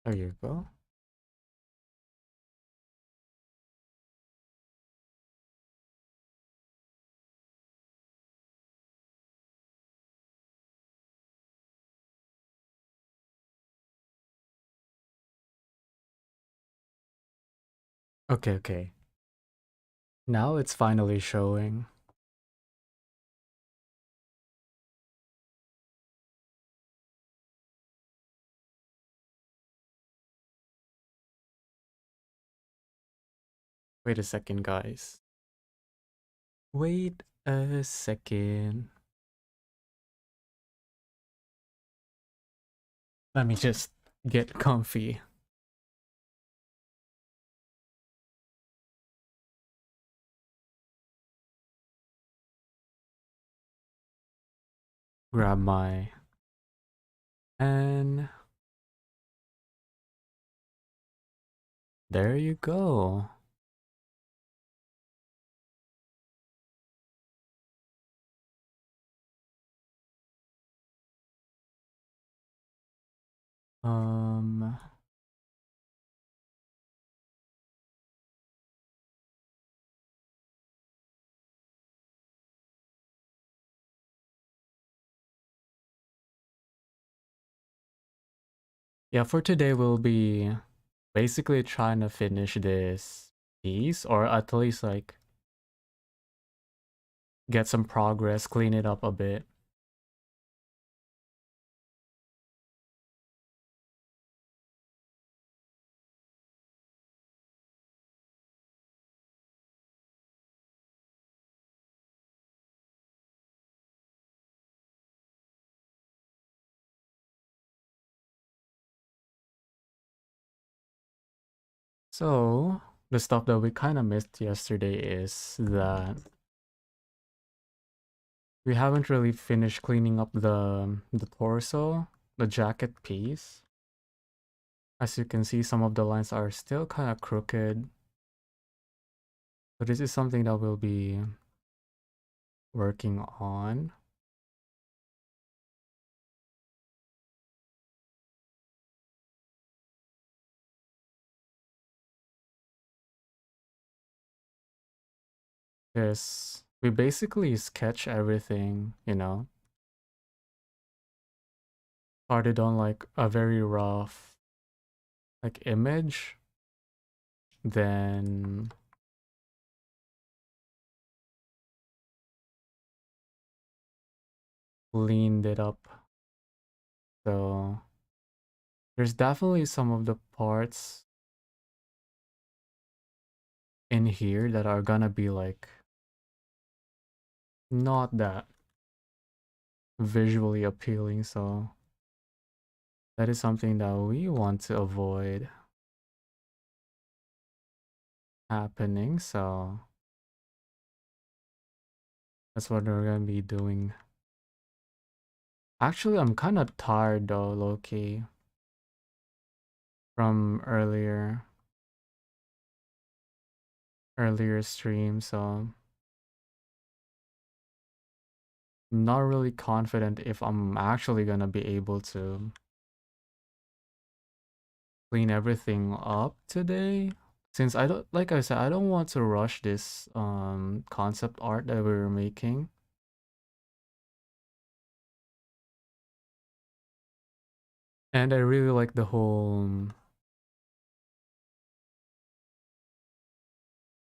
There you go. Okay, okay. Now it's finally showing. Wait a second, guys. Wait a second. Let me just get comfy. Grab my pen. There you go. Um, yeah, for today we'll be basically trying to finish this piece, or at least like get some progress, clean it up a bit. So, the stuff that we kind of missed yesterday is that we haven't really finished cleaning up the torso, the jacket piece. As you can see, some of the lines are still kind of crooked. So this is something that we'll be working on. Because we basically sketch everything, you know. Started on like a very rough like image, then cleaned it up. So there's definitely some of the parts in here that are gonna be like not that visually appealing, so that is something that we want to avoid happening. So that's what we're gonna be doing. Actually, I'm kind of tired though, low-key, from earlier stream, so I'm not really confident if I'm actually gonna be able to clean everything up today. Since I don't, like I said, I don't want to rush this concept art that we're making. And I really like the whole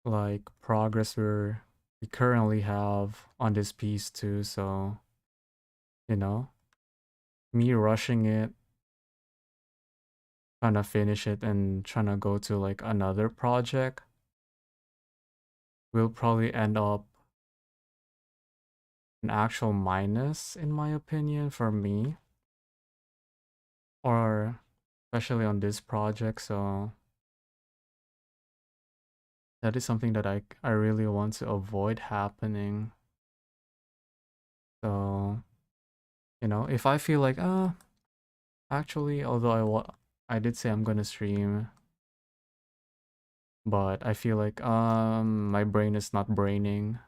like progress we currently have on this piece too, so you know, me rushing it, trying to finish it and trying to go to like another project will probably end up an actual minus in my opinion for me, or especially on this project. So that is something that I really want to avoid happening. So, you know, if I feel like actually, although I did say I'm gonna stream, but I feel like my brain is not braining,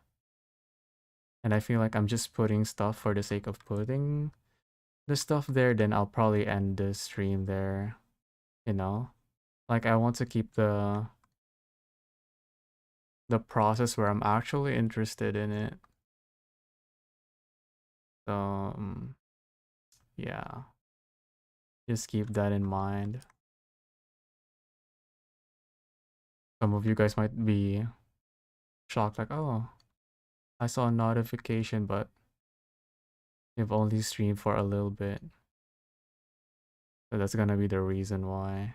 and I feel like I'm just putting stuff for the sake of putting the stuff there, then I'll probably end the stream there. you know? Like I want to keep the process where I'm actually interested in it. So yeah, just keep that in mind. Some of you guys might be shocked, like, oh, I saw a notification, but you've only streamed for a little bit. So that's gonna be the reason why.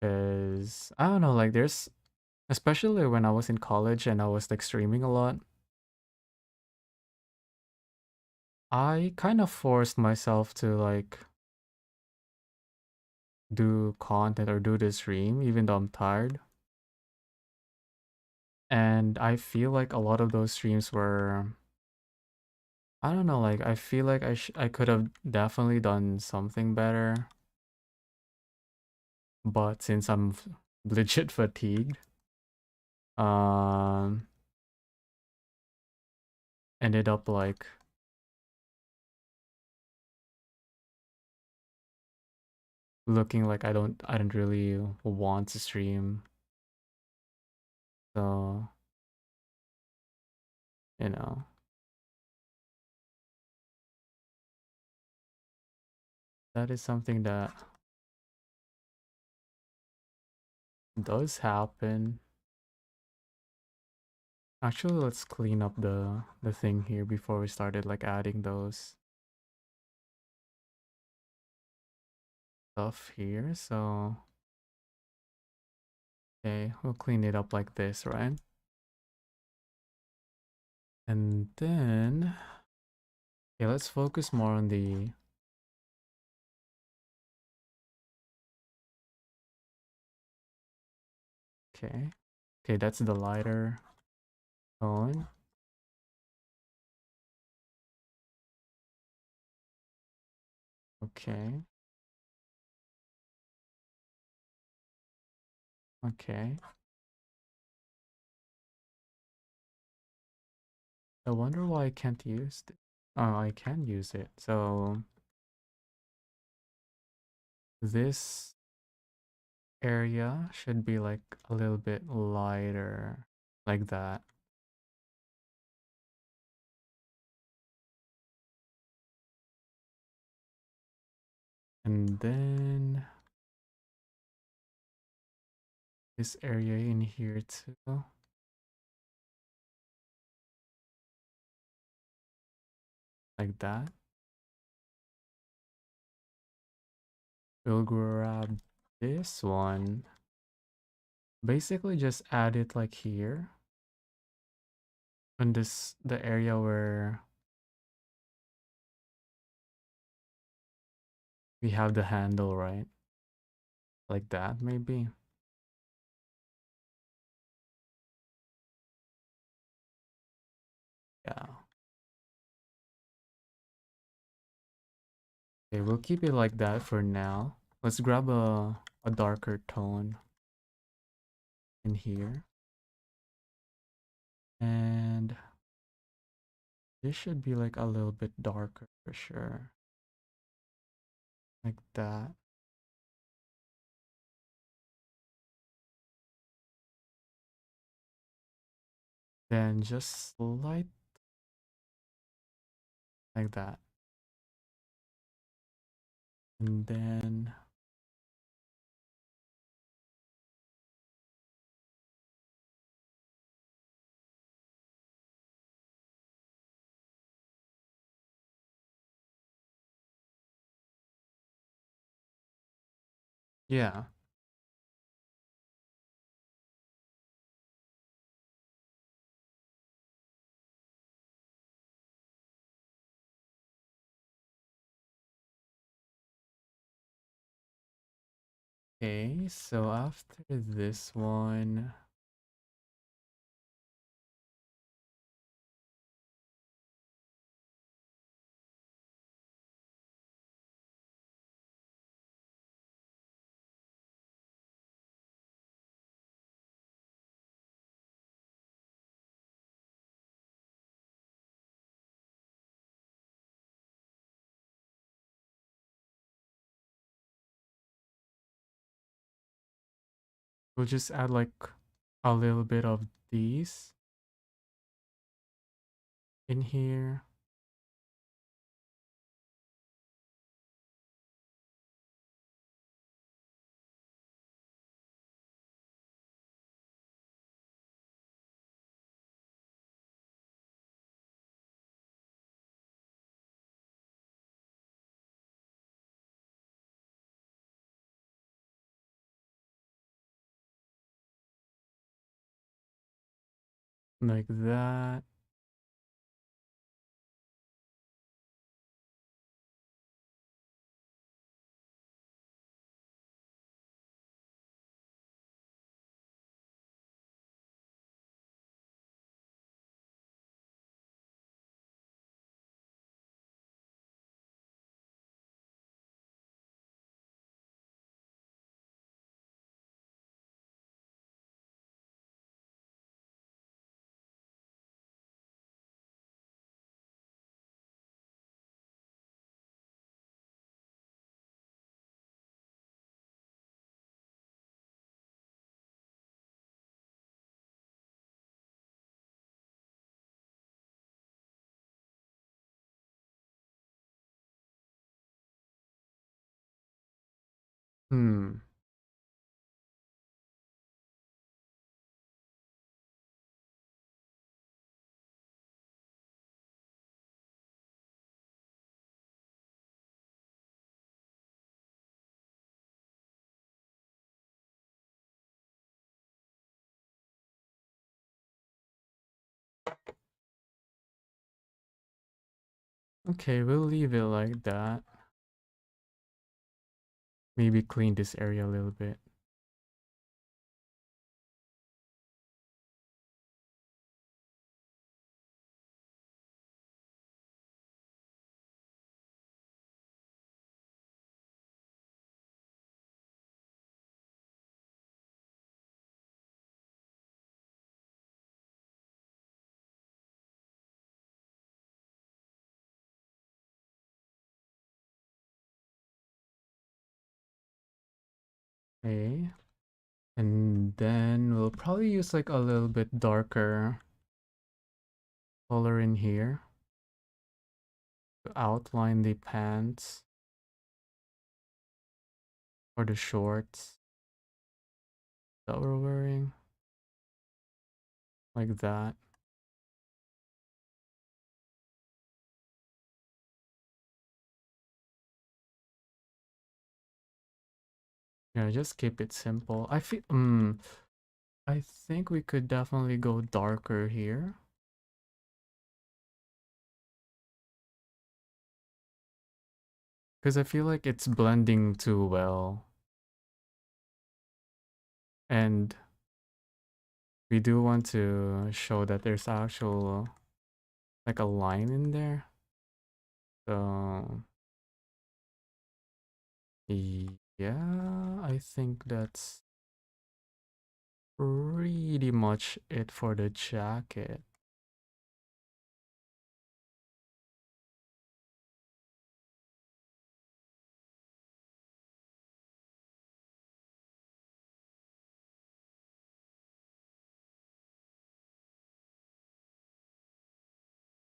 Cause I don't know, like there's especially when I was in college and I was like streaming a lot, I kind of forced myself to like do content or do the stream even though I'm tired. And I feel like a lot of those streams were, I don't know, like I feel like I could have definitely done something better, but since I'm legit fatigued, um ended up like looking like I don't really want to stream. So, you know, that is something that does happen. Actually, let's clean up the thing here before we started like adding those stuff here. So, okay, we'll clean it up like this, right? And then, okay, let's focus more on the, okay. Okay, that's the lighter tone. Okay, okay. I wonder why I can't use it. Oh, I can use it. So this area should be like a little bit lighter, like that. And then this area in here too, like that. We'll grab this one. Basically just add it like here. And this, the area where we have the handle, right? Like that, maybe. Yeah. Okay, we'll keep it like that for now. Let's grab a darker tone in here. And this should be like a little bit darker for sure. Like that. Then just light like that. And then yeah. Okay, so after this one, We'll just add like a little bit of these in here. Like that. Hmm. Okay, we'll leave it like that. Maybe clean this area a little bit. Okay. And then we'll probably use like a little bit darker color in here to outline the pants or the shorts that we're wearing. Like that. Yeah, just keep it simple. I think we could definitely go darker here. Because I feel like it's blending too well. And we do want to show that there's actual like a line in there. So yeah, I think that's pretty much it for the jacket.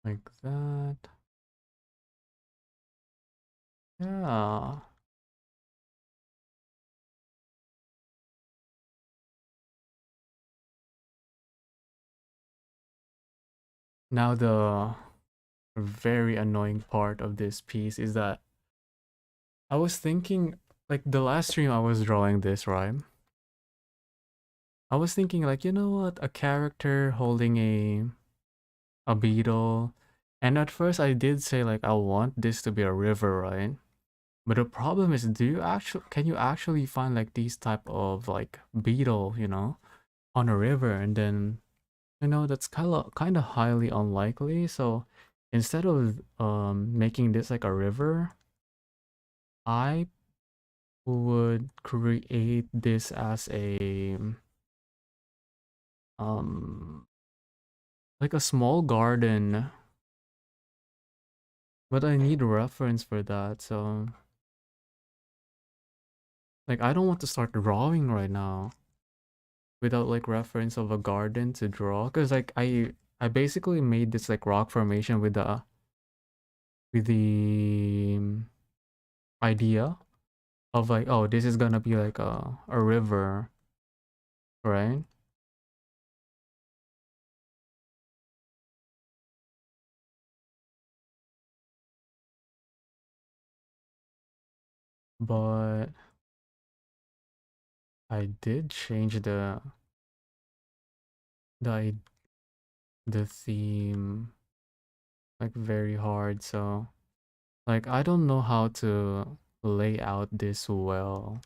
Like that. Yeah. Now the very annoying part of this piece is that I was thinking, like the last stream I was drawing this, right? I was thinking like, you know what, a character holding a beetle. And at first I did say like I want this to be a river, right? But the problem is, can you actually find like these type of like beetle, on a river? And then, that's kind of highly unlikely. So instead of making this like a river, I would create this as a um like a small garden, but I need a reference for that. So like I don't want to start drawing right now. without like reference of a garden to draw, because like I basically made this like rock formation with the idea of like, oh, this is gonna be like a river, right? But I did change the i- the theme like very hard, so like I don't know how to lay out this well.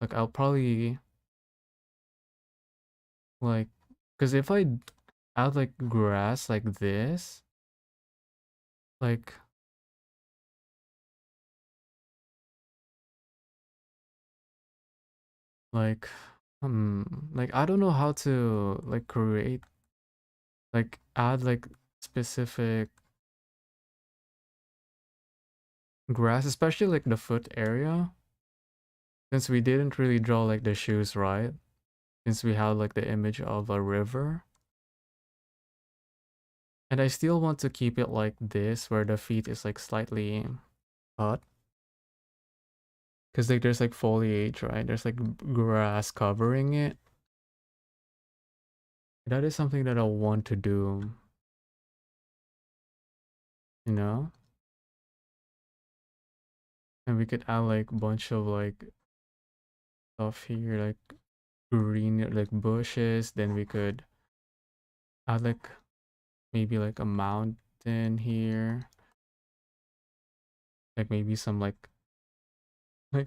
Like I'll probably like, because if I add like grass like this, like like like I don't know how to like create like add like specific grass, especially like the foot area, since we didn't really draw like the shoes, right? Since we had like the image of a river. And I still want to keep it like this, where the feet is like slightly cut. Because like there's like foliage, right? There's like grass covering it. That is something that I want to do, you know? And we could add like bunch of like stuff here, like green, like bushes. Then we could add like maybe like a mountain here. Like maybe some like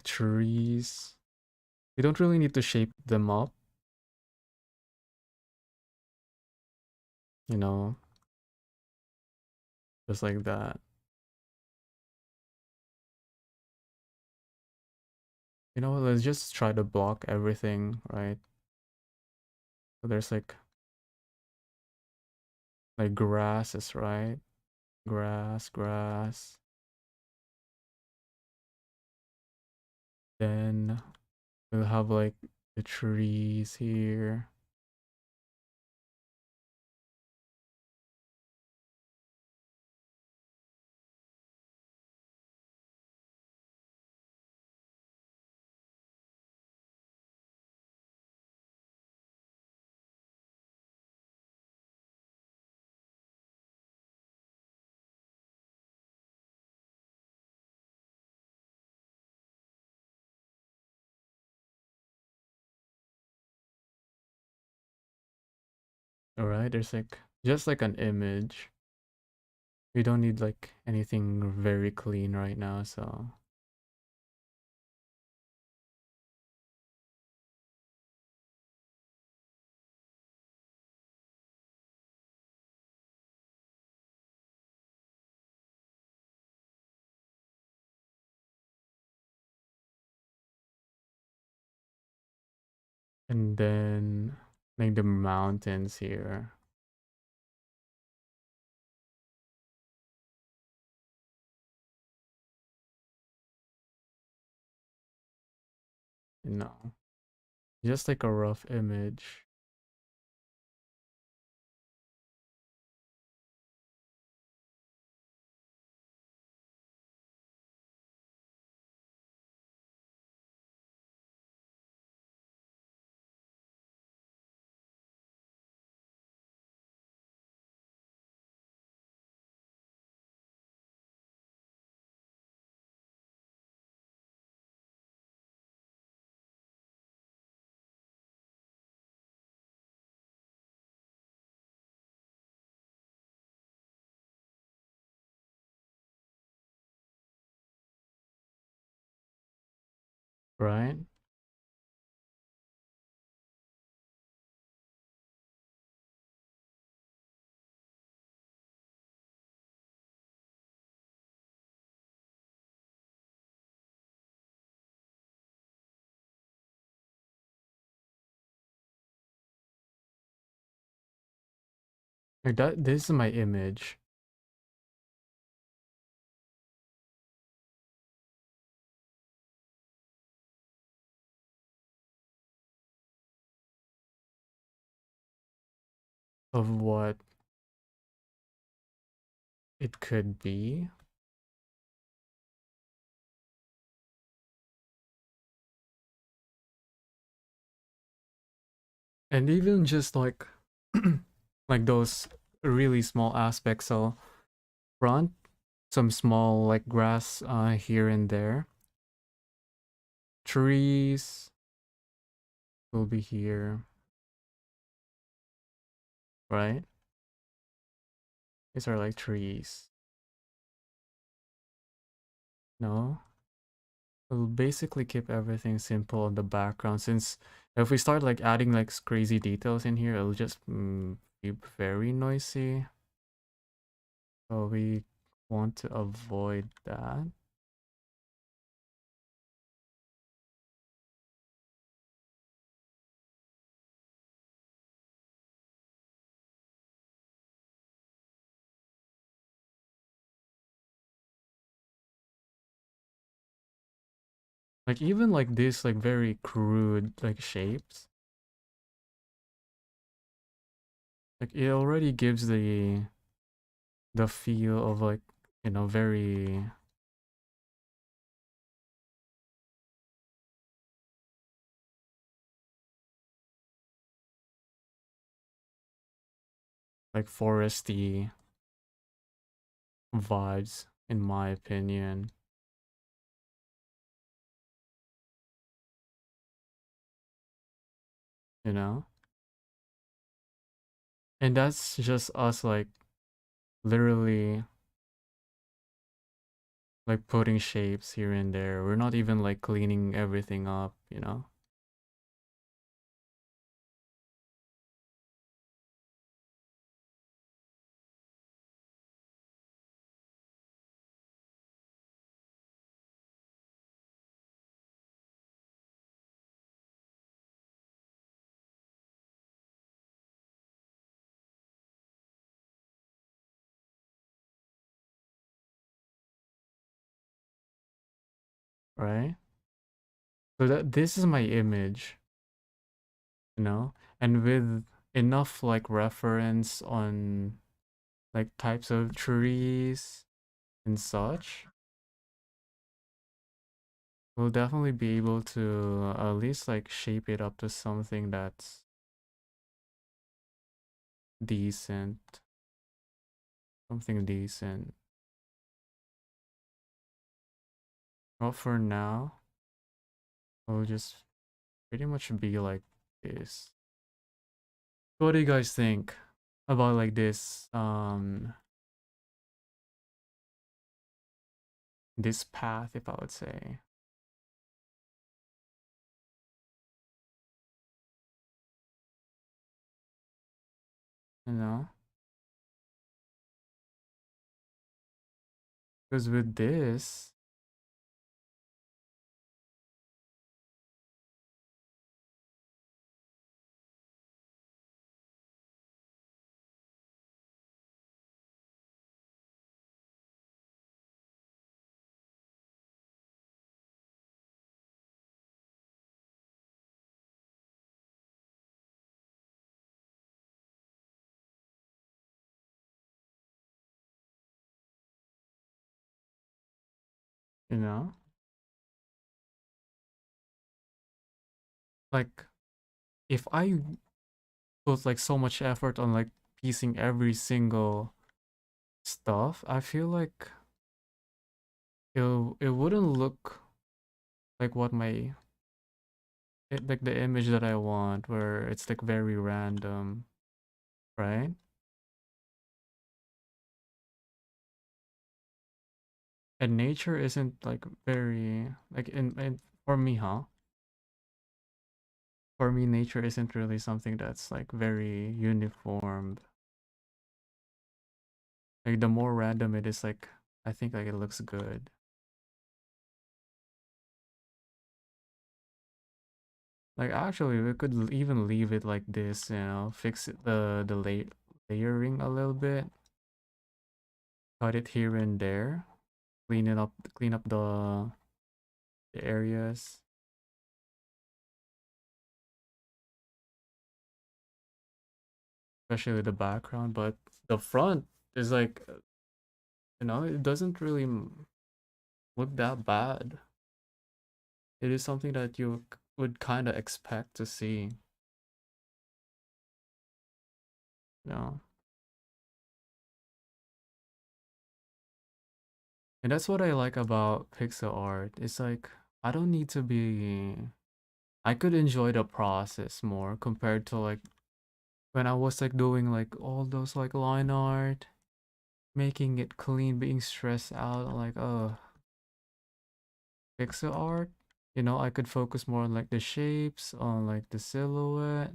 trees. We don't really need to shape them up, you know, just like that. You know, let's just try to block everything, right? So there's like grasses, right? Grass, grass. Then we'll have like the trees here. All right, there's like just like an image. We don't need like anything very clean right now, so and then like the mountains here. No, just like a rough image. Right? Like that, this is my image. of what it could be. And even just like like those really small aspects. So front, some small like grass here and there. Trees will be here, right? These are like trees. No? We'll basically keep everything simple in the background, since if we start like adding like crazy details in here, it'll just be very noisy. So we want to avoid that. Like even like this like very crude like shapes, like it already gives the feel of like, you know, very like foresty vibes, in my opinion, you know? And that's just us like literally like putting shapes here and there. We're not even like cleaning everything up, you know? Right? So that this is my image, you know? And with enough like reference on like types of trees and such, we'll definitely be able to at least like shape it up to something that's decent. Something decent. Well, for now, we'll just pretty much be like this. What do you guys think about like this path, if I would say, you know? Because with this, you know, like if I put like so much effort on like piecing every single stuff, I feel like it wouldn't look like what like the image that I want, where it's like very random, right? And nature isn't like very like in for me, huh? For me, nature isn't really something that's like very uniform. Like the more random it is, like I think like it looks good. Like actually, we could even leave it like this, you know, fix the layering a little bit, cut it here and there, clean up the areas. especially the background, but the front is like, it doesn't really look that bad. It is something that you would kind of expect to see, you know. And that's what I like about pixel art. It's like I don't need to be I could enjoy the process more compared to like when I was like doing like all those like line art, making it clean, being stressed out, like oh, pixel art. I could focus more on like the shapes, on like the silhouette.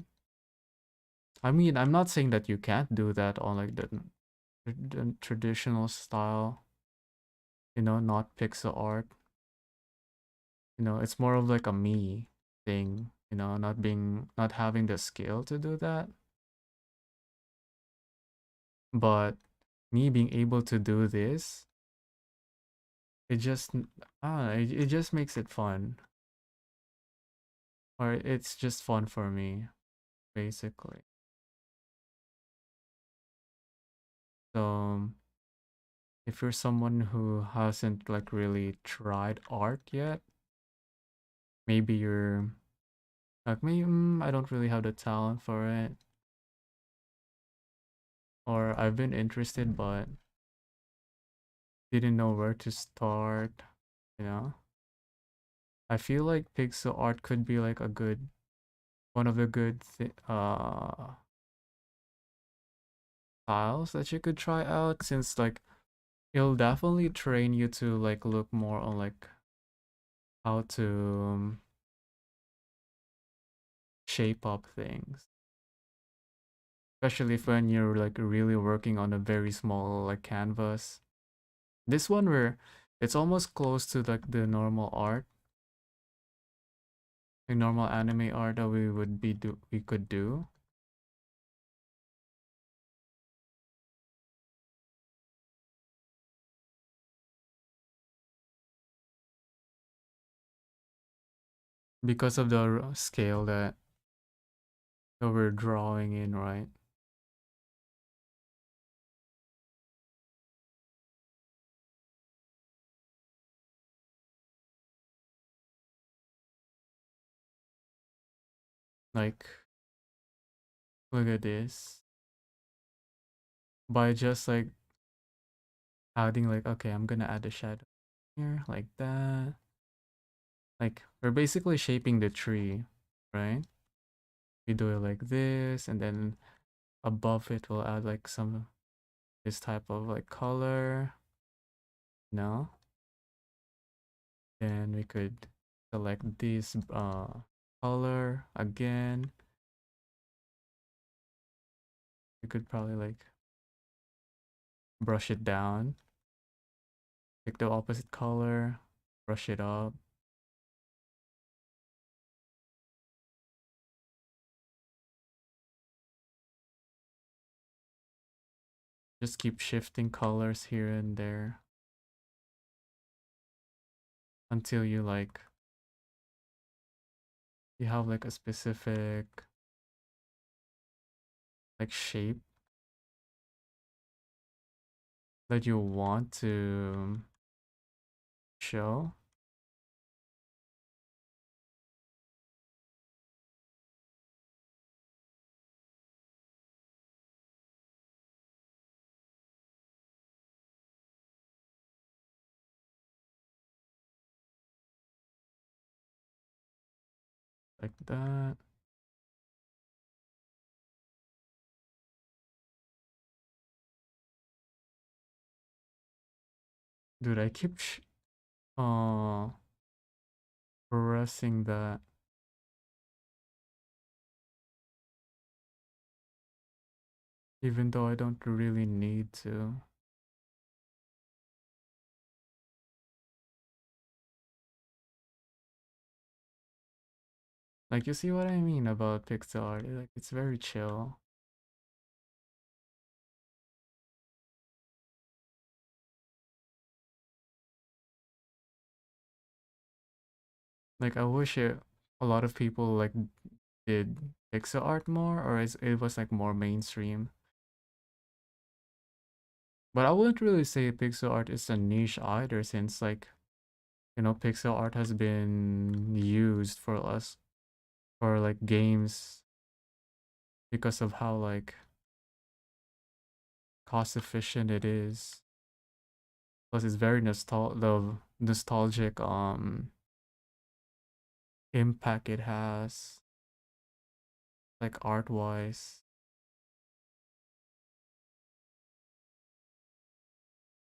I mean, I'm not saying that you can't do that on like the traditional style, not pixel art. It's more of like a me thing, not having the skill to do that. But me being able to do this, it just it just makes it fun. Or it's just fun for me, basically. So if you're someone who hasn't like really tried art yet, maybe you're like me, I don't really have the talent for it. Or I've been interested but didn't know where to start, you know? I feel like pixel art could be like one of the good styles that you could try out, since like it'll definitely train you to like look more on like how to shape up things, especially if when you're like really working on a very small like canvas. This one where it's almost close to like the normal art, the normal anime art that we could do. Because of the scale that we're drawing in, right? Like, look at this. By just like adding like, okay, I'm gonna add a shadow here, like that. Like, we're basically shaping the tree, right? We do it like this, and then above it we'll add like this type of like color. No? Then we could select this color again. We could probably like brush it down, pick the opposite color, brush it up. Just keep shifting colors here and there until you have like a specific like shape that you want to show. Like that. Dude, I keep uh pressing that. Even though I don't really need to. Like, you see what I mean about pixel art? Like, it's very chill. Like, I wish a lot of people like did pixel art more, or is it was like more mainstream? But I wouldn't really say pixel art is a niche either, since like, you know, pixel art has been used for us for like games because of how like cost efficient it is. Plus it's very nostalgic impact it has, like art wise.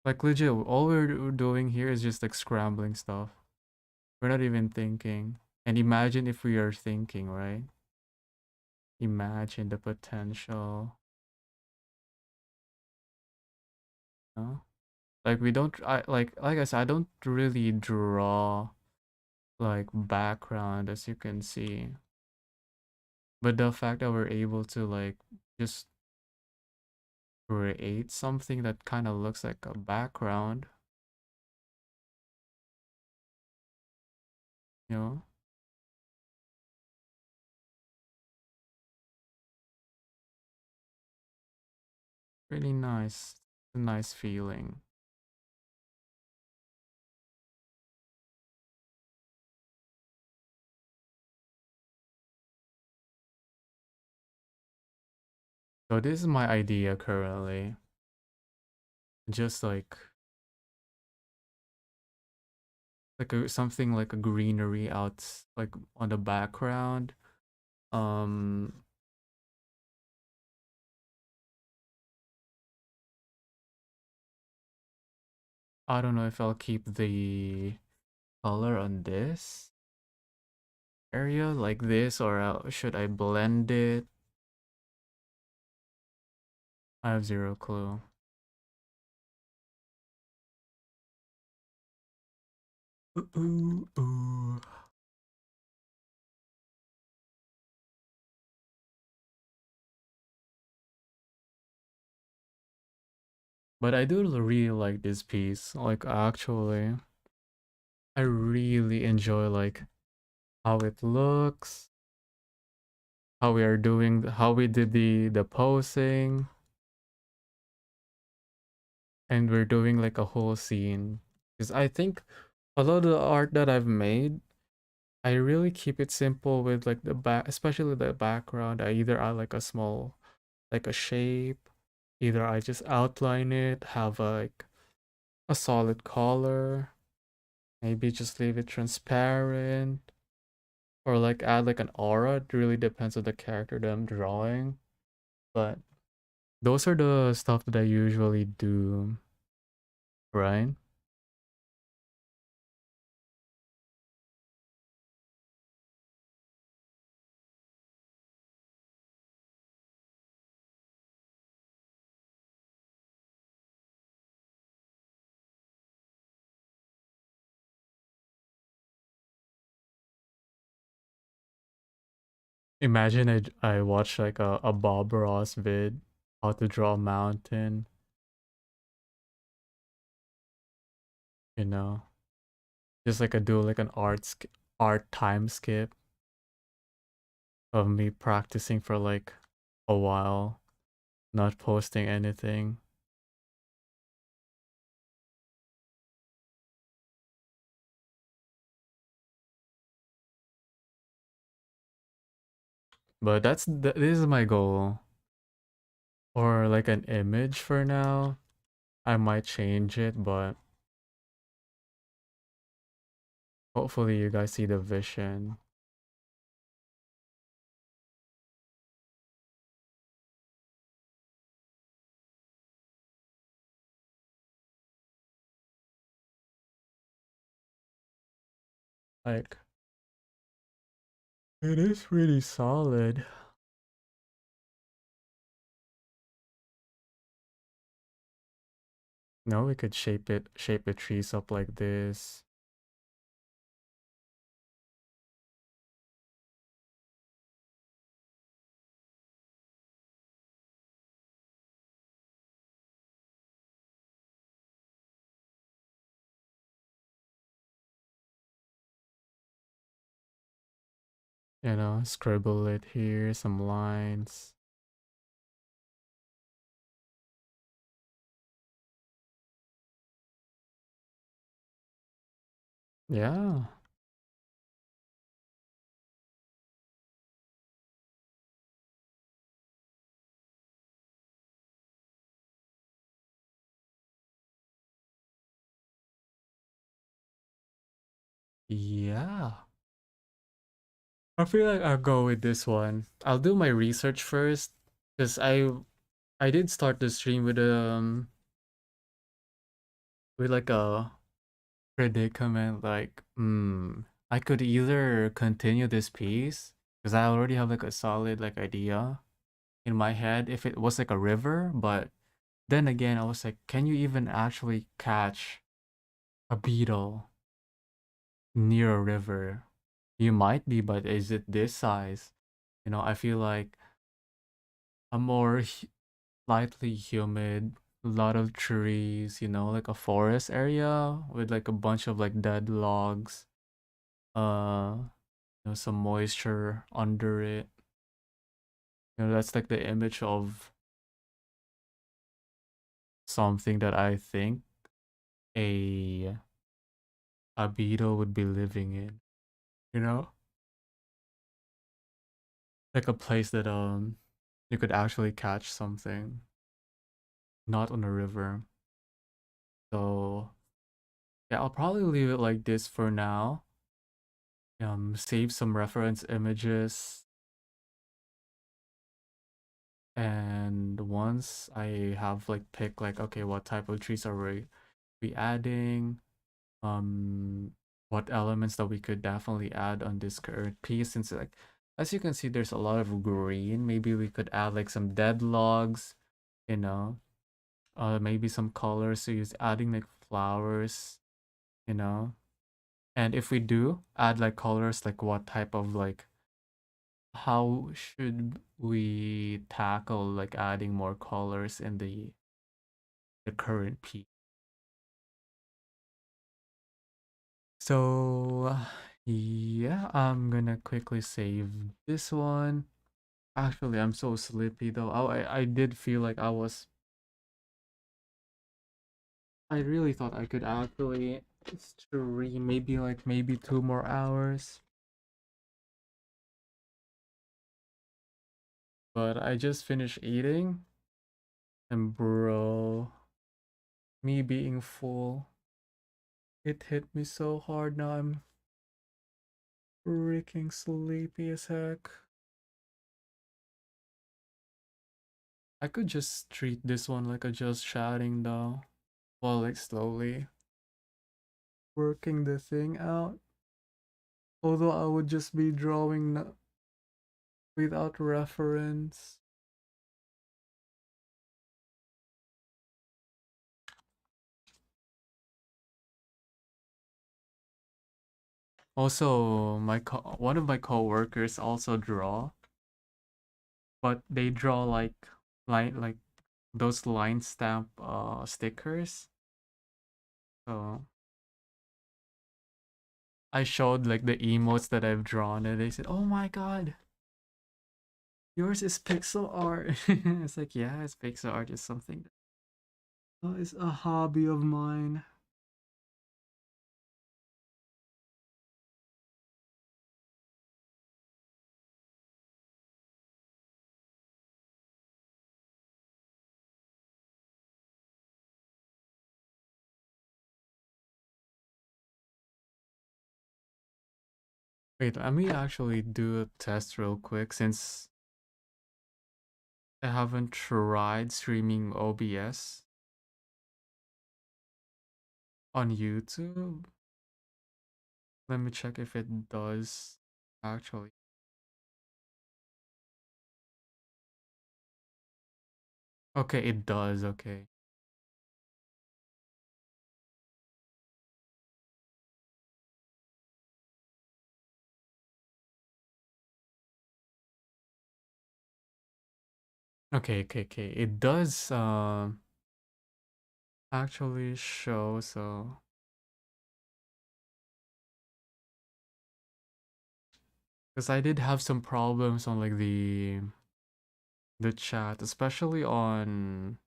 Like legit, all we're doing here is just like scrambling stuff. We're not even thinking. And imagine if we are thinking, right? Imagine the potential. No? Like we don't I like I said, I don't really draw like background as you can see. But the fact that we're able to like just create something that kind of looks like a background, you know, really nice. A nice feeling. So this is my idea currently. Just like something like a greenery out like on the background. Um I don't know if I'll keep the color on this area like this, or should I blend it? I have zero clue. Ooh, ooh, ooh. But I do really like this piece. Like actually, I really enjoy like how it looks, how we are doing, how we did the posing, and we're doing like a whole scene. Because I think a lot of the art that I've made, I really keep it simple with like the back, especially the background. I either add like a small, like a shape, either I just outline it, have like a solid color, maybe just leave it transparent, or like add like an aura. It really depends on the character that I'm drawing. But those are the stuff that I usually do, right? Imagine I watch like a Bob Ross vid, how to draw a mountain, you know? Just like do like an art time skip of me practicing for like a while, not posting anything. But this is my goal. Or like an image for now. I might change it, but hopefully you guys see the vision. Like it is really solid. No, we could shape the trees up like this. You know, scribble it here, some lines. Yeah. Yeah. I feel like I'll go with this one. I'll do my research first because I did start the stream with like a predicament like I could either continue this piece because I already have like a solid like idea in my head if it was like a river, but then again I was like, can you even actually catch a beetle near a river? You might be, but is it this size? You know, I feel like a more slightly humid, a lot of trees, you know, like a forest area with like a bunch of like dead logs, uh, you know, some moisture under it. You know, that's like the image of something that I think a a beetle would be living in. You know, like a place that you could actually catch something, not on a river. So yeah, I'll probably leave it like this for now. Save some reference images, and once I have like picked like okay, what type of trees are we adding? Um, what elements that we could definitely add on this current piece? Since like as you can see, there's a lot of green. Maybe we could add like some dead logs, you know, maybe some colors. So use adding like flowers, you know. And if we do add like colors, like what type of like how should we tackle like adding more colors in the current piece? So yeah, I'm gonna quickly save this one. Actually, I'm so sleepy though. I did feel like I really thought I could actually stream maybe 2 more hours, but I just finished eating, and bro, me being full, it hit me so hard. Now I'm freaking sleepy as heck. I could just treat this one like a just chatting though, while like slowly working the thing out. Although I would just be drawing without reference. Also, one of my coworkers also draw, but they draw like those line stamp stickers. So I showed like the emotes that I've drawn, and they said, "Oh my god, yours is pixel art." It's like, yeah, it's pixel art. Is something that is a hobby of mine. Wait, let me actually do a test real quick since I haven't tried streaming OBS on YouTube. Let me check if it does actually. Okay, it does. Okay. Okay. It does actually show, so Because I did have some problems on like the chat, especially on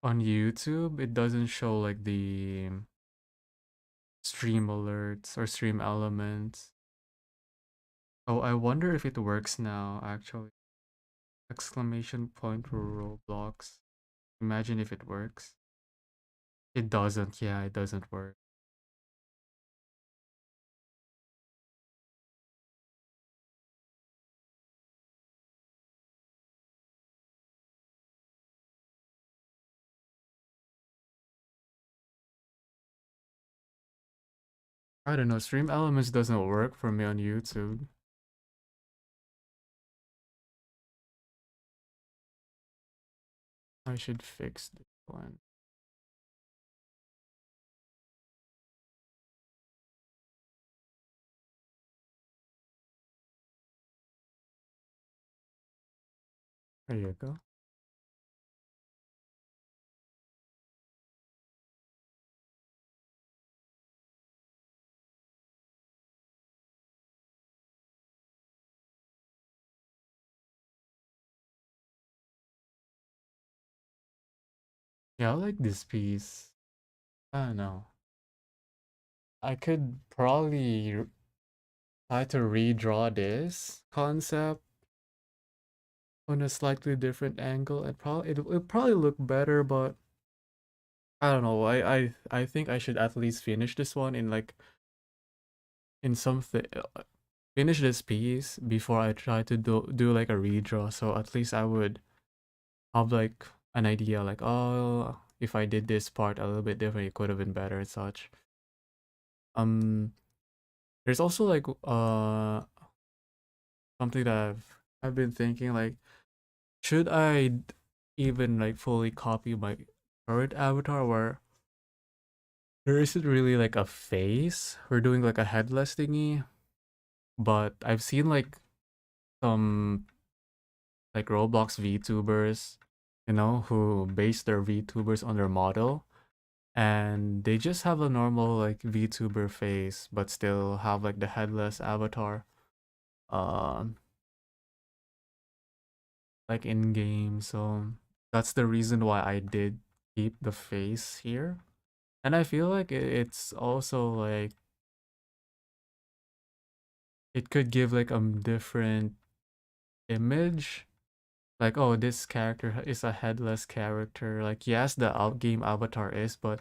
YouTube. It doesn't show like the stream alerts or stream elements. Oh, I wonder if it works now, actually. Exclamation point for Roblox. Imagine if it works. It doesn't. Yeah, it doesn't work. I don't know. Stream elements doesn't work for me on YouTube. I should fix this one. There you go. Yeah, I like this piece. I don't know. I could probably try to redraw this concept on a slightly different angle and probably it'll probably look better, but I don't know. I think I should at least finish this one in like in something finish this piece before I try to do like a redraw. So at least I would have like an idea like, oh, if I did this part a little bit different, it could have been better and such. Um there's also like something that I've been thinking like, should I even like fully copy my current avatar where there isn't really like a face? We're doing like a headless thingy, but I've seen like some like Roblox VTubers, who base their VTubers on their model, and they just have a normal like VTuber face, but still have like the headless avatar, um, like in game. So that's the reason why I did keep the face here, and I feel like it's also like it could give like a different image. Like, oh, this character is a headless character. Like, yes, the out game avatar is, but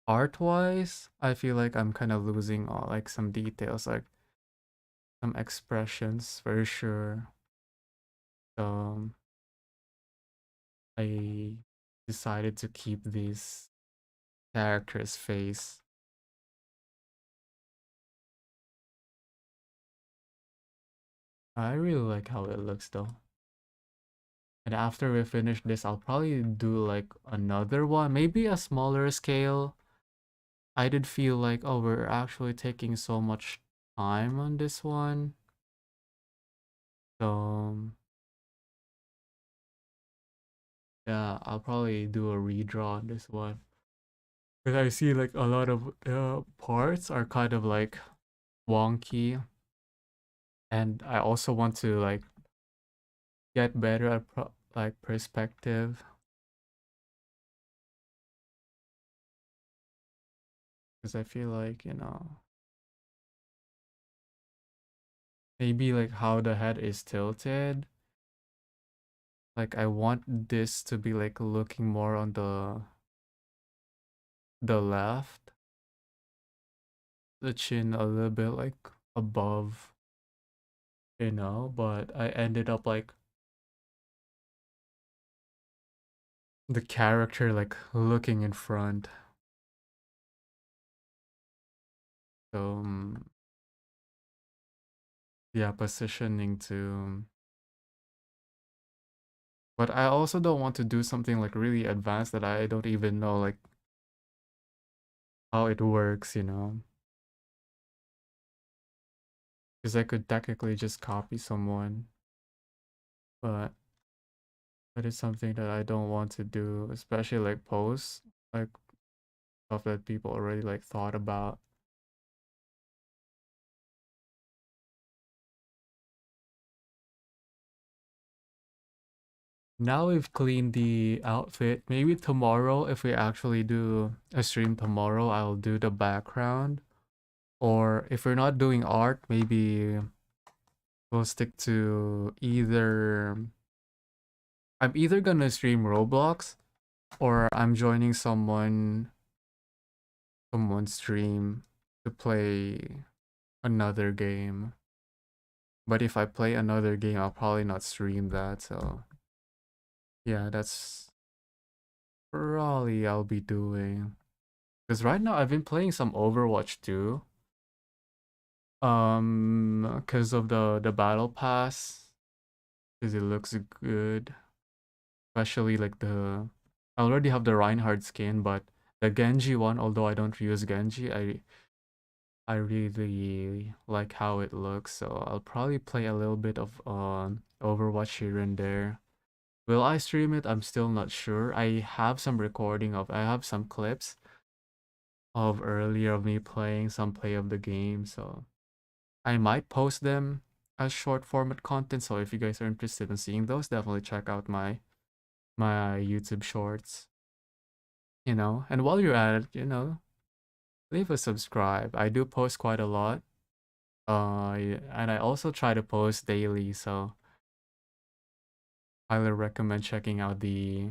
art wise, I feel like I'm kind of losing all like some details, like some expressions for sure. So I decided to keep this character's face. I really like how it looks though. And after we finish this, I'll probably do like another one, maybe a smaller scale. I did feel like, oh, we're actually taking so much time on this one. So yeah, I'll probably do a redraw on this one. Because I see like a lot of parts are kind of like wonky. And I also want to like get better at like perspective. Because I feel like, maybe like how the head is tilted. Like I want this to be like looking more on the left. The chin a little bit like above, but I ended up like the character like looking in front. So yeah, positioning to. But I also don't want to do something like really advanced that I don't even know like how it works. Because I could technically just copy someone, but that is something that I don't want to do, especially like posts, like stuff that people already like thought about. Now we've cleaned the outfit. Maybe tomorrow, if we actually do a stream tomorrow, I'll do the background. Or if we're not doing art, maybe we'll stick to either. I'm either gonna stream Roblox or I'm joining someone's stream to play another game. But if I play another game, I'll probably not stream that. So yeah, that's probably I'll be doing. Because right now I've been playing some Overwatch too. Because of the battle pass, because it looks good. Especially like I already have the Reinhardt skin, but the Genji one, although I don't use Genji, I really like how it looks. So I'll probably play a little bit of Overwatch here and there. Will I stream it? I'm still not sure. I have some clips of earlier of me playing some play of the game, so I might post them as short format content. So if you guys are interested in seeing those, definitely check out my YouTube shorts, you know. And while you're at it, you know, leave a subscribe. I do post quite a lot. And I also try to post daily, so highly recommend checking out the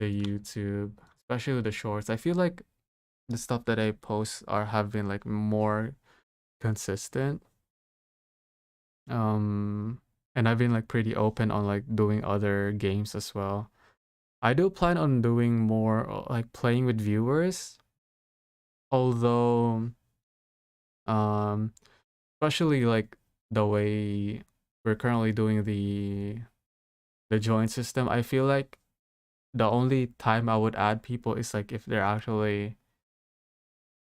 YouTube, especially the shorts. I feel like the stuff that I post have been like more consistent. Um, and I've been like pretty open on like doing other games as well. I do plan on doing more like playing with viewers, although um especially like the way we're currently doing the join system, I feel like the only time I would add people is like if they're actually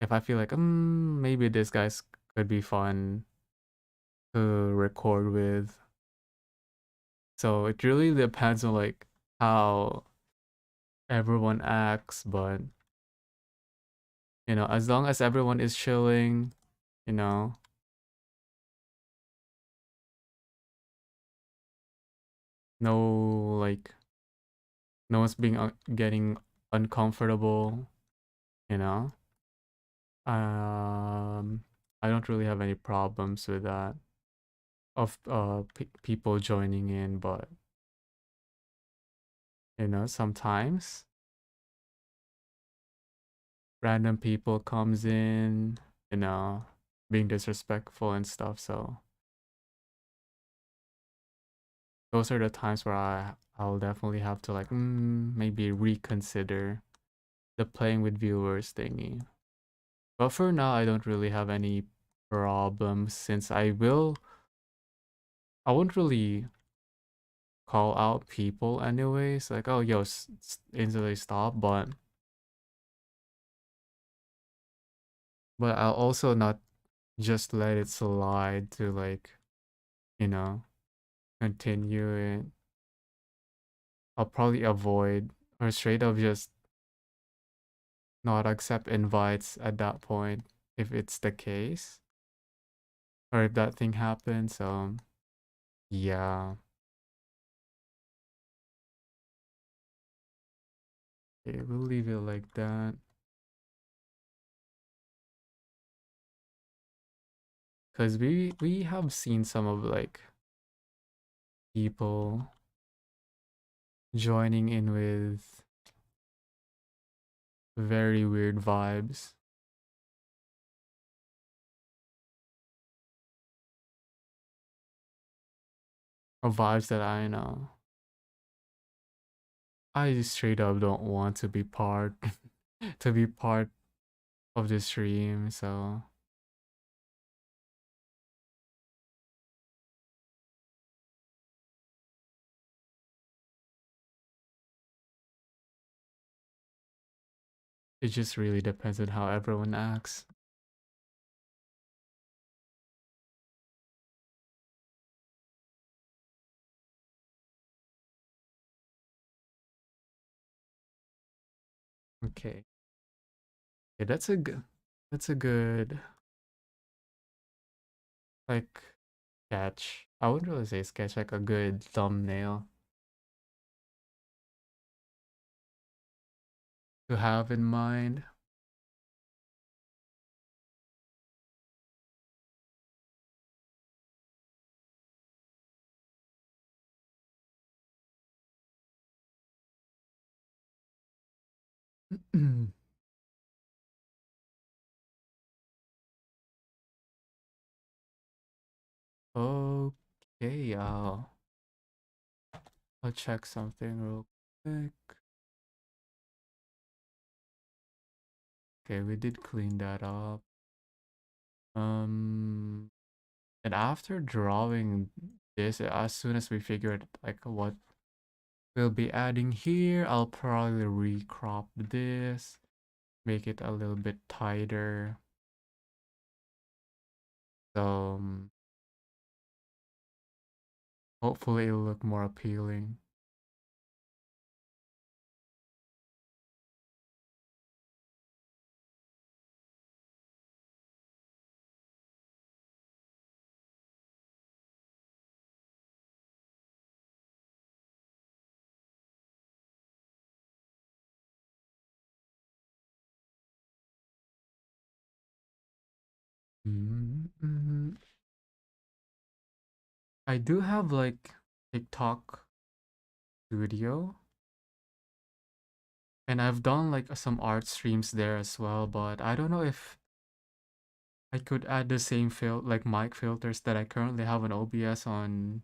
if I feel like maybe this guy's could be fun to record with. So it really depends on like how everyone acts, but you know, as long as everyone is chilling, you know, no like no one's being getting uncomfortable, you know. Um, I don't really have any problems with that of people joining in, but you know, sometimes random people comes in, you know, being disrespectful and stuff. So those are the times where I'll definitely have to like maybe reconsider the playing with viewers thingy. But for now, I don't really have any problems since I won't really call out people anyways. Like, oh, yo, instantly stop. But I'll also not just let it slide to like, you know, continue it. I'll probably avoid or straight up just not accept invites at that point if it's the case or if that thing happens. So yeah, okay, we'll leave it like that. Cause we have seen some of like people joining in with very weird vibes. Or vibes that I know. I just straight up don't want to be part to be part of the stream, so it just really depends on how everyone acts. Okay. Yeah, that's a good like sketch. I wouldn't really say sketch, like a good thumbnail. to have in mind. Okay, I'll check something real quick. Okay, we did clean that up. Um, and after drawing this, as soon as we figured like what we'll be adding here, I'll probably recrop this, make it a little bit tighter. So hopefully it'll look more appealing. Mm-hmm. I do have like TikTok studio, and I've done like some art streams there as well, but I don't know if I could add the same like mic filters that I currently have on OBS on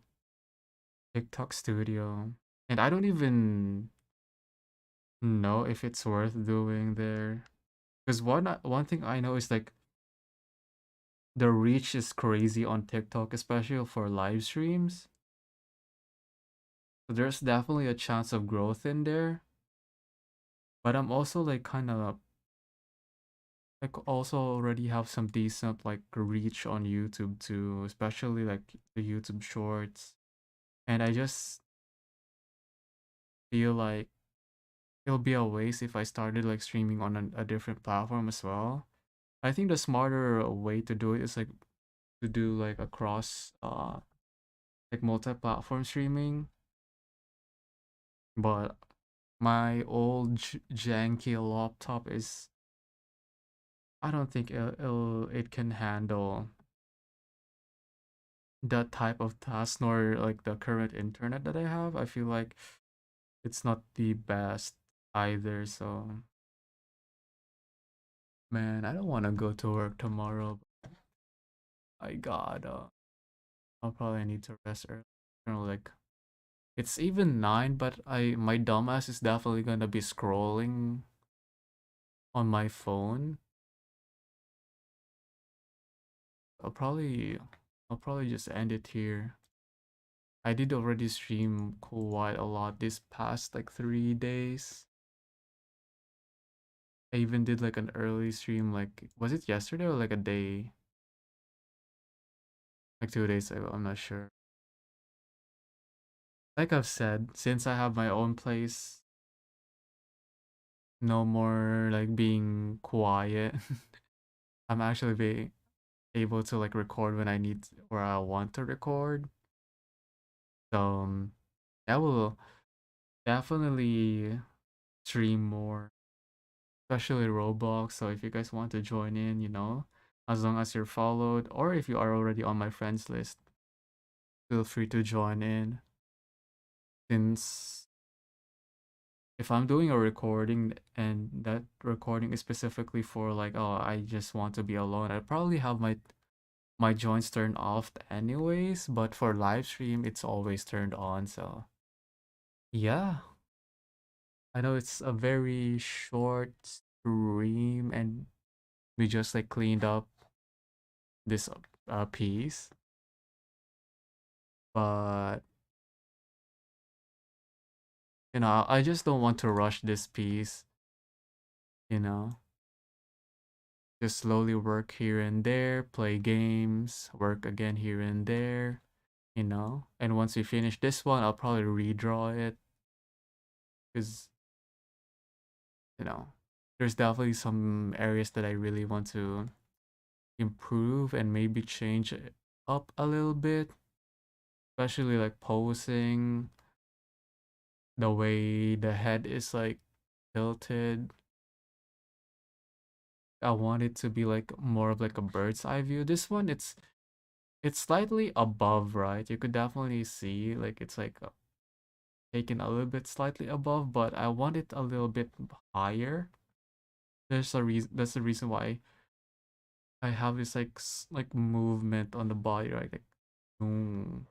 TikTok studio. And I don't even know if it's worth doing there. Because one thing I know is like the reach is crazy on TikTok, especially for live streams. So there's definitely a chance of growth in there. But I'm also like kind of like also already have some decent like reach on YouTube too, especially like the YouTube shorts. And I just feel like it'll be a waste if I started like streaming on a different platform as well. I think the smarter way to do it is like to do like across like multi-platform streaming. But my old janky laptop is I don't think it can handle that type of task nor like the current internet that I have. I feel like it's not the best either. So man, I don't want to go to work tomorrow. I got I'll probably need to rest early. You know, like it's even 9, but my dumbass is definitely gonna be scrolling on my phone. I'll probably I'll probably just end it here. I did already stream quite a lot this past like 3 days. I even did like an early stream like was it yesterday or like a day? Like 2 days ago, I'm not sure. Like I've said, since I have my own place, no more like being quiet. I'm actually being able to like record when I need or I want to record. So that will definitely stream more, especially Roblox. So if you guys want to join in, as long as you're followed or if you are already on my friends list, feel free to join in. Since if I'm doing a recording and that recording is specifically for like, oh, I just want to be alone, I probably have my joints turned off anyways, but for live stream it's always turned on. So yeah, I know it's a very short stream and we just like cleaned up this piece, but I just don't want to rush this piece, you know. Just slowly work here and there, play games, work again here and there, And once we finish this one, I'll probably redraw it because, you know, there's definitely some areas that I really want to improve and maybe change it up a little bit, especially like posing, the way the head is like tilted. I want it to be like more of like a bird's eye view. This one, it's slightly above, right? You could definitely see like it's like taken a little bit slightly above, but I want it a little bit higher. There's a reason. That's the reason why I have this like like movement on the body, right? Like, mm,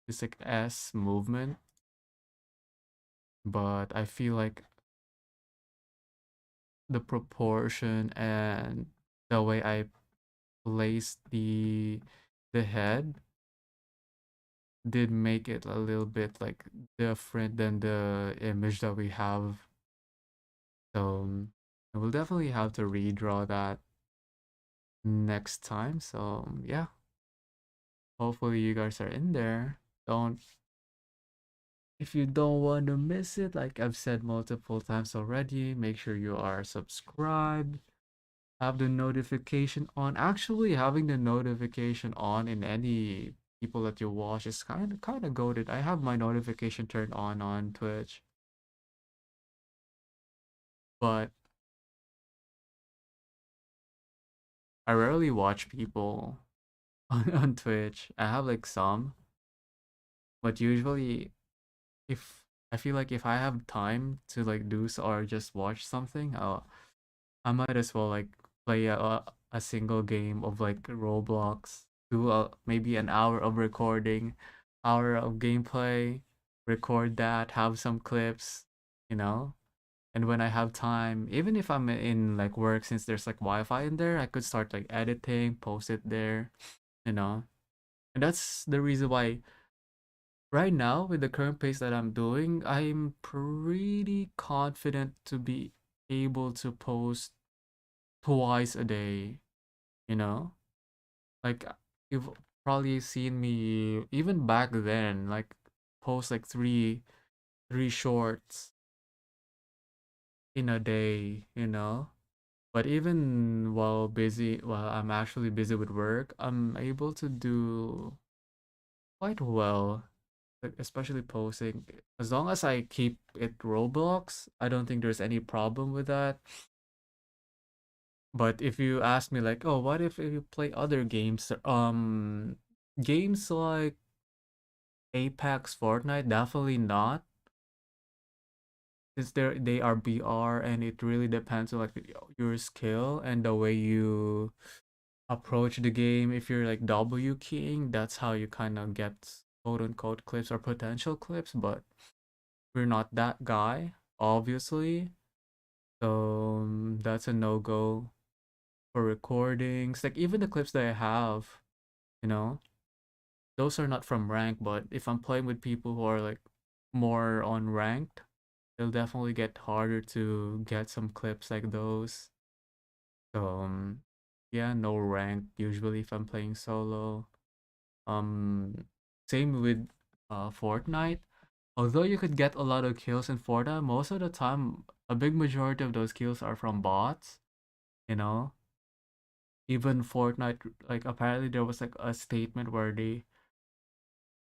this like S movement. But I feel like the proportion and the way I placed the head did make it a little bit like different than the image that we have. So I will definitely have to redraw that next time. So yeah, hopefully you guys are in there. Don't If you don't want to miss it, like I've said multiple times already, make sure you are subscribed. Have the notification on. Actually, having the notification on in any people that you watch is kind of goated. I have my notification turned on Twitch, but I rarely watch people on Twitch. I have like some, but usually if I feel like if I have time to like do or just watch something, I might as well like play a single game of like Roblox, do maybe an hour of recording, hour of gameplay, record that, have some clips, you know? And when I have time, even if I'm in like work, since there's like Wi-Fi in there, I could start like editing, post it there, you know? And that's the reason why right now, with the current pace that I'm doing, I'm pretty confident to be able to post twice a day, you know? Like you've probably seen me even back then, like post like three shorts in a day, you know? But even while I'm actually busy with work, I'm able to do quite well, like especially posting. As long as I keep it Roblox, I don't think there's any problem with that. But if you ask me like, oh, what if you play other games? Games like Apex, Fortnite, definitely not. Since they are BR and it really depends on like your skill and the way you approach the game. If you're like W keying, that's how you kind of get quote unquote clips or potential clips, but we're not that guy, obviously. So that's a no-go for recordings. Like even the clips that I have, you know, those are not from rank, but if I'm playing with people who are like more on ranked, it'll definitely get harder to get some clips like those. So yeah, no rank usually if I'm playing solo. Um Same with Fortnite. Although you could get a lot of kills in Fortnite, most of the time a big majority of those kills are from bots, you know? Even Fortnite, like apparently there was like a statement where they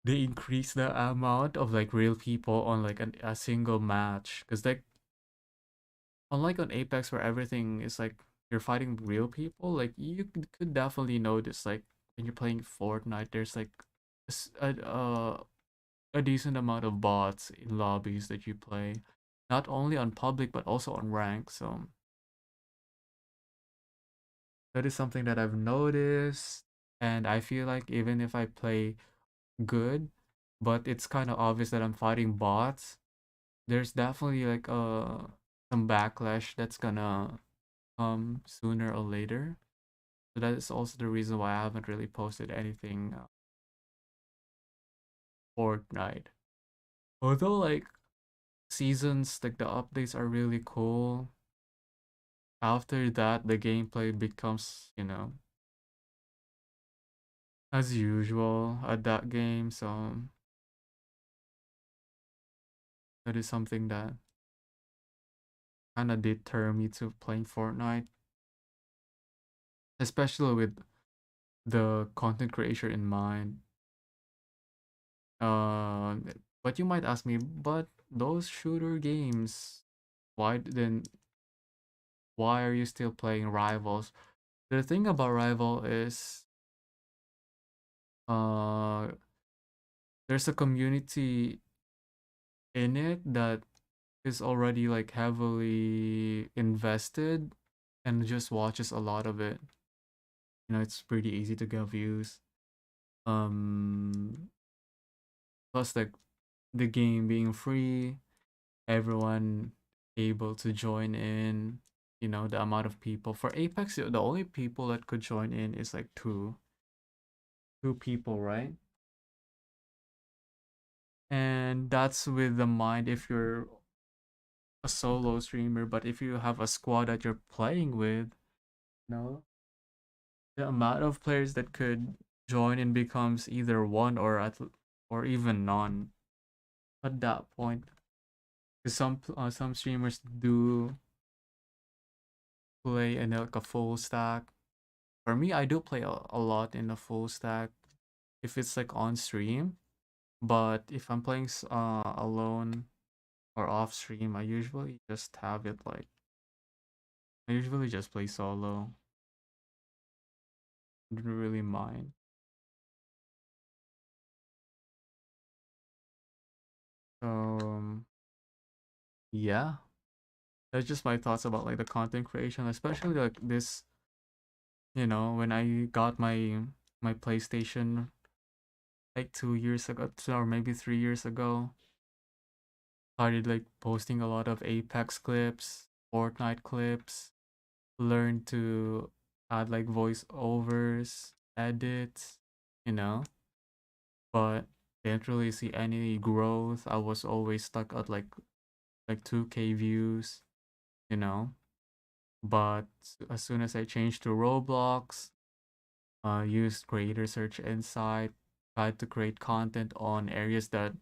increase the amount of like real people on like a single match, because like unlike on Apex where everything is like you're fighting real people, like you could definitely notice like when you're playing Fortnite there's like s- a, uh, a decent amount of bots in lobbies that you play, not only on public but also on rank. So that is something that I've noticed, and I feel like even if I play good, but it's kind of obvious that I'm fighting bots, there's definitely like some backlash that's gonna come sooner or later. So that is also the reason why I haven't really posted anything Fortnite. Although like seasons, like the updates are really cool. After that, the gameplay becomes, as usual at that game. So that is something that kind of deter me to playing Fortnite, especially with the content creator in mind. Uh, but you might ask me, but those shooter games, why then why are you still playing Rivals? The thing about Rival is uh there's a community in it that is already like heavily invested and just watches a lot of it. You know, it's pretty easy to get views. Um Plus like the game being free, everyone able to join in, you know, the amount of people. For Apex, the only people that could join in is like two people, right? And that's with the mind if you're a solo streamer, but if you have a squad that you're playing with, no, the amount of players that could join in becomes either one or even none at that point. Because some streamers do play in like a full stack. For me, I do play a lot in a full stack if it's like on stream. But if I'm playing alone or off stream, I usually just have it like I usually just play solo. I don't really mind. Yeah, that's just my thoughts about like the content creation, especially like this. You know, when I got my PlayStation like 2 years ago, or maybe 3 years ago, started like posting a lot of Apex clips, Fortnite clips, learned to add like voiceovers, edits, you know, but didn't really see any growth. I was always stuck at like 2K views, you know. But as soon as I changed to Roblox, used creator search insight, tried to create content on areas that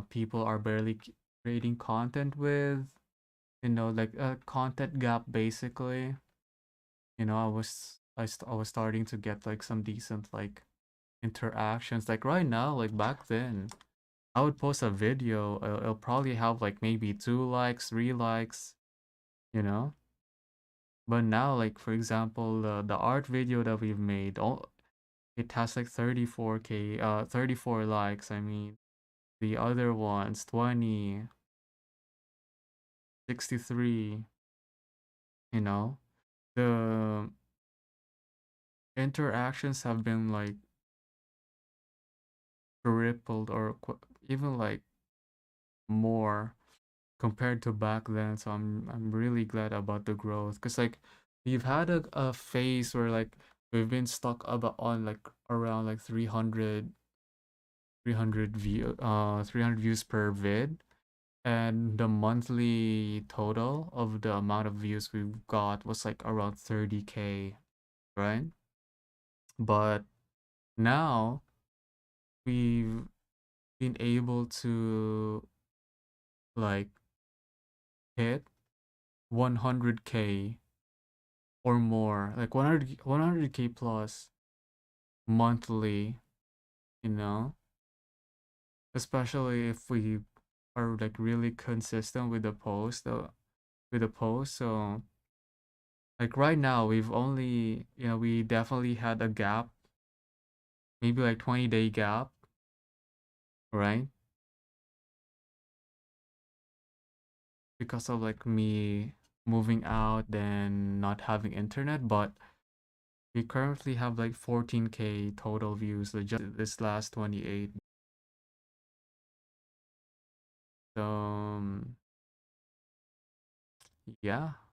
people are barely creating content with, you know, like a content gap basically. You know, I was starting to get like some decent like interactions. Like right now, like back then, I would post a video, it'll probably have like maybe 2 likes, 3 likes, you know. But now, like for example, the art video that we've made, all it has like 34K, 34 likes. I mean, the other ones 20, 63. You know, the interactions have been like tripled or even like more compared to back then. So I'm really glad about the growth because like we've had a phase where like we've been stuck about on like around like 300 views per vid, and the monthly total of the amount of views we've got was like around 30K, right? But now we've been able to like hit 100K or more, like 100K plus monthly, you know, especially if we are like really consistent with the post. So like right now we've only, you know, we definitely had a gap, maybe like 20-day gap, right? Because of like me moving out then not having internet, but we currently have like 14K total views like just this last 28. So yeah.